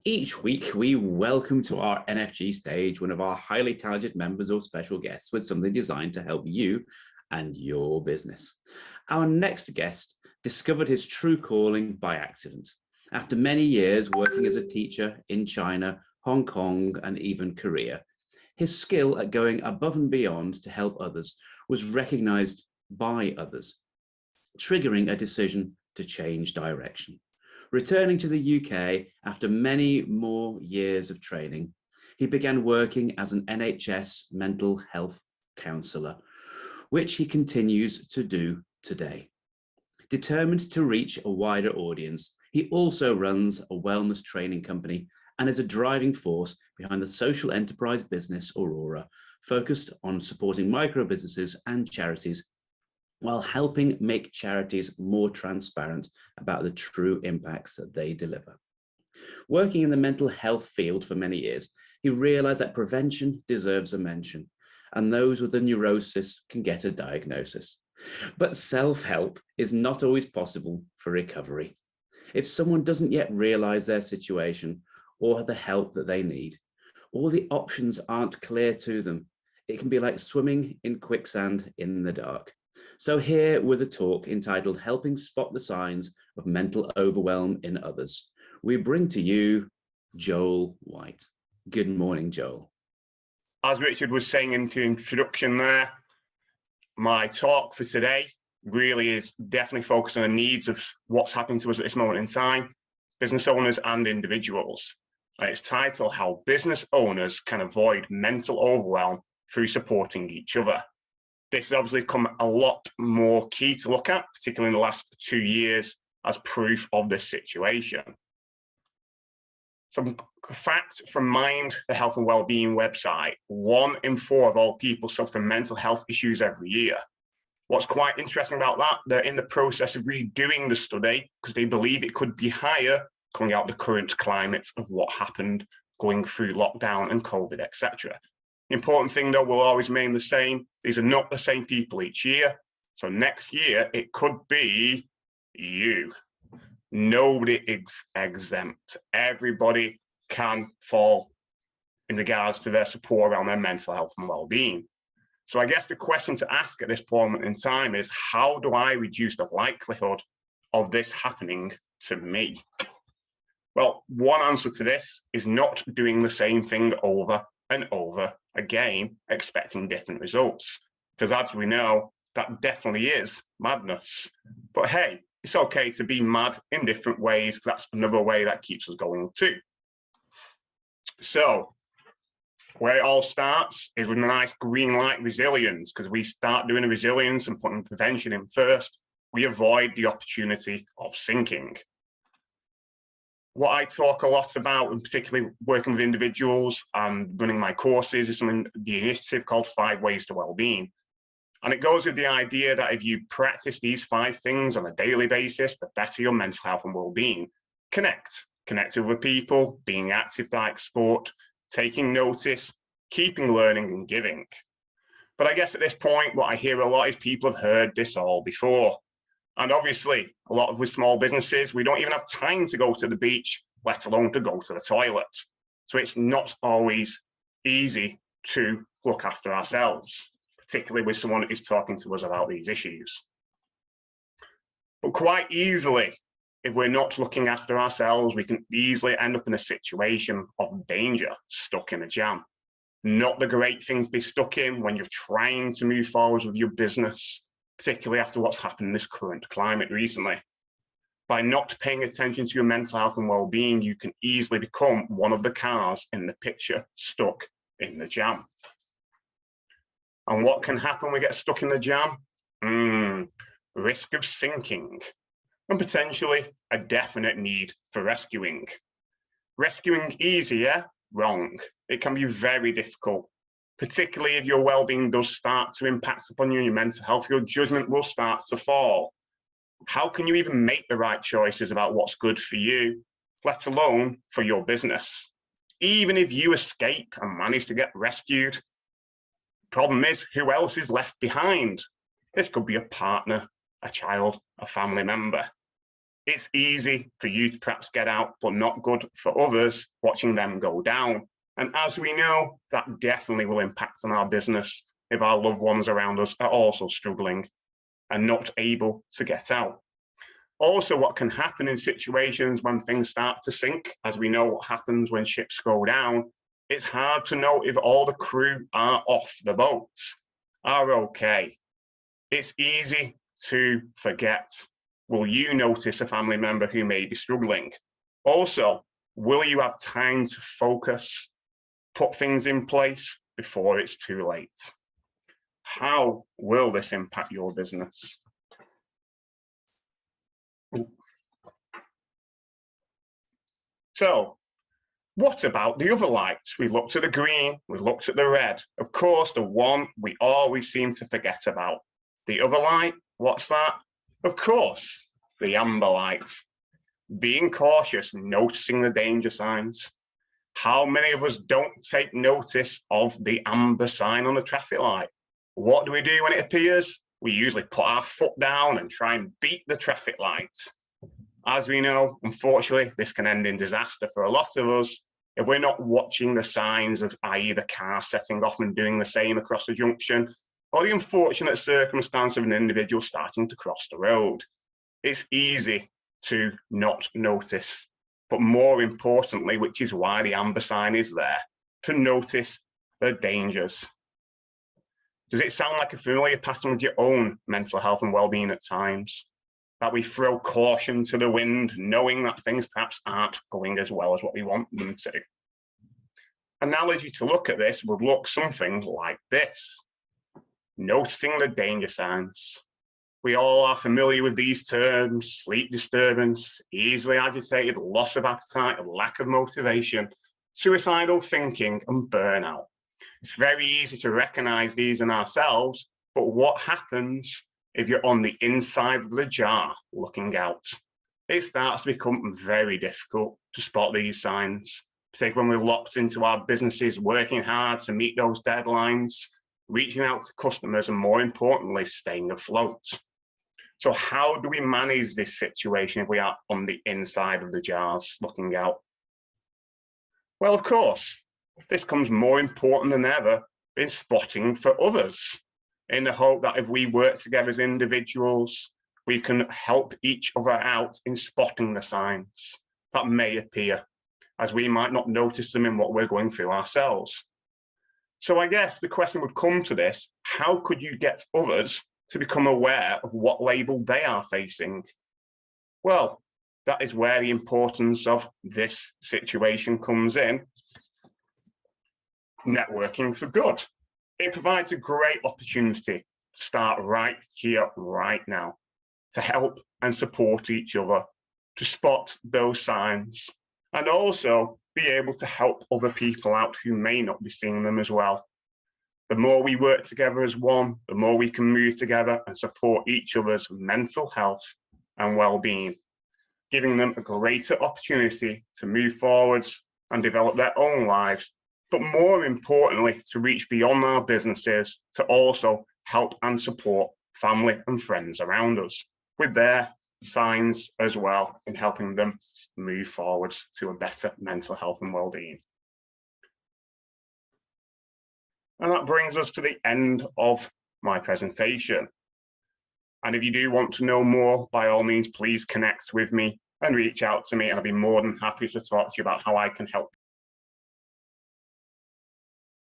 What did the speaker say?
Each week, we welcome to our NfG stage one of our highly talented members or special guests with something designed to help you and your business. Our next guest discovered his true calling by accident. After many years working as a teacher in China, Hong Kong, and even Korea, his skill at going above and beyond to help others was recognized by others, triggering a decision to change direction. Returning to the UK after many more years of training, he began working as an NHS mental health counsellor, which he continues to do today. Determined to reach a wider audience, he also runs a wellness training company and is a driving force behind the social enterprise business Aurora, focused on supporting micro businesses and charities while helping make charities more transparent about the true impacts that they deliver. Working in the mental health field for many years, he realized that prevention deserves a mention, and those with a neurosis can get a diagnosis. But self-help is not always possible for recovery. If someone doesn't yet realize their situation or the help that they need, or the options aren't clear to them, it can be like swimming in quicksand in the dark. So here with a talk entitled Helping Spot the Signs of Mental Overwhelm in Others, we bring to you Joel White. Good morning, Joel. As Richard was saying in the introduction there, my talk for today really is definitely focused on the needs of what's happening to us at this moment in time, business owners and individuals. And it's titled How Business Owners Can Avoid Mental Overwhelm Through Supporting Each Other. This has obviously become a lot more key to look at, particularly in the last 2 years, as proof of this situation. Some facts from Mind, the health and wellbeing website: 1 in 4 of all people suffer from mental health issues every year. What's quite interesting about that, they're in the process of redoing the study because they believe it could be higher coming out of the current climate of what happened going through lockdown and COVID, etc. The important thing, though, will always remain the same. These are not the same people each year. So next year, it could be you. Nobody is exempt. Everybody can fall in regards to their support around their mental health and well-being. So I guess the question to ask at this point in time is, how do I reduce the likelihood of this happening to me? Well, one answer to this is not doing the same thing over and over again, expecting different results. Because as we know, that definitely is madness. But hey, it's okay to be mad in different ways. That's another way that keeps us going too. So where it all starts is with a nice green light resilience, because we start doing the resilience and putting prevention in first, we avoid the opportunity of sinking. What I talk a lot about, and particularly working with individuals and running my courses, is the initiative called 5 Ways to Wellbeing. And it goes with the idea that if you practice these 5 things on a daily basis, the better your mental health and well-being. Connect with other people, being active like sport, taking notice, keeping learning and giving. But I guess at this point, what I hear a lot is people have heard this all before. And obviously, a lot of with small businesses, we don't even have time to go to the beach, let alone to go to the toilet. So it's not always easy to look after ourselves, particularly with someone who's talking to us about these issues. But quite easily, if we're not looking after ourselves, we can easily end up in a situation of danger, stuck in a jam. Not the great things to be stuck in when you're trying to move forward with your business, particularly after what's happened in this current climate recently. By not paying attention to your mental health and well-being, you can easily become one of the cars in the picture stuck in the jam. And what can happen when we get stuck in the jam? Risk of sinking, and potentially a definite need for rescuing. Rescuing easier? Wrong. It can be very difficult. Particularly if your well-being does start to impact upon you and your mental health, your judgment will start to fall. How can you even make the right choices about what's good for you, let alone for your business? Even if you escape and manage to get rescued, problem is, who else is left behind? This could be a partner, a child, a family member. It's easy for you to perhaps get out, but not good for others watching them go down. And as we know, that definitely will impact on our business if our loved ones around us are also struggling and not able to get out. Also, what can happen in situations when things start to sink, as we know what happens when ships go down, it's hard to know if all the crew are off the boat, are okay. It's easy to forget. Will you notice a family member who may be struggling? Also, will you have time to focus, put things in place before it's too late? How will this impact your business? So, what about the other lights? We've looked at the green, we've looked at the red. Of course, the one we always seem to forget about. The other light, what's that? Of course, the amber light. Being cautious, noticing the danger signs. How many of us don't take notice of the amber sign on the traffic light? What do we do when it appears? We usually put our foot down and try and beat the traffic light. As we know, unfortunately, this can end in disaster for a lot of us if we're not watching the signs of i.e. the car setting off and doing the same across the junction, or the unfortunate circumstance of an individual starting to cross the road. It's easy to not notice, but more importantly, which is why the amber sign is there, to notice the dangers. Does it sound like a familiar pattern with your own mental health and well-being at times? That we throw caution to the wind, knowing that things perhaps aren't going as well as what we want them to. Analogy to look at this would look something like this. Noticing the danger signs. We all are familiar with these terms: sleep disturbance, easily agitated, loss of appetite, lack of motivation, suicidal thinking, and burnout. It's very easy to recognize these in ourselves, but what happens if you're on the inside of the jar looking out? It starts to become very difficult to spot these signs, particularly when we're locked into our businesses, working hard to meet those deadlines, reaching out to customers, and more importantly, staying afloat. So how do we manage this situation if we are on the inside of the jars looking out? Well, of course, this comes more important than ever in spotting for others, in the hope that if we work together as individuals, we can help each other out in spotting the signs that may appear, as we might not notice them in what we're going through ourselves. So I guess the question would come to this: how could you get others to become aware of what label they are facing? Well, that is where the importance of this situation comes in. Networking for good. It provides a great opportunity to start right here, right now, to help and support each other, to spot those signs, and also be able to help other people out who may not be seeing them as well. The more we work together as one, the more we can move together and support each other's mental health and well-being, giving them a greater opportunity to move forwards and develop their own lives, but more importantly, to reach beyond our businesses to also help and support family and friends around us with their signs as well, in helping them move forwards to a better mental health and well-being. And that brings us to the end of my presentation. And if you do want to know more, by all means, please connect with me and reach out to me, and I'll be more than happy to talk to you about how I can help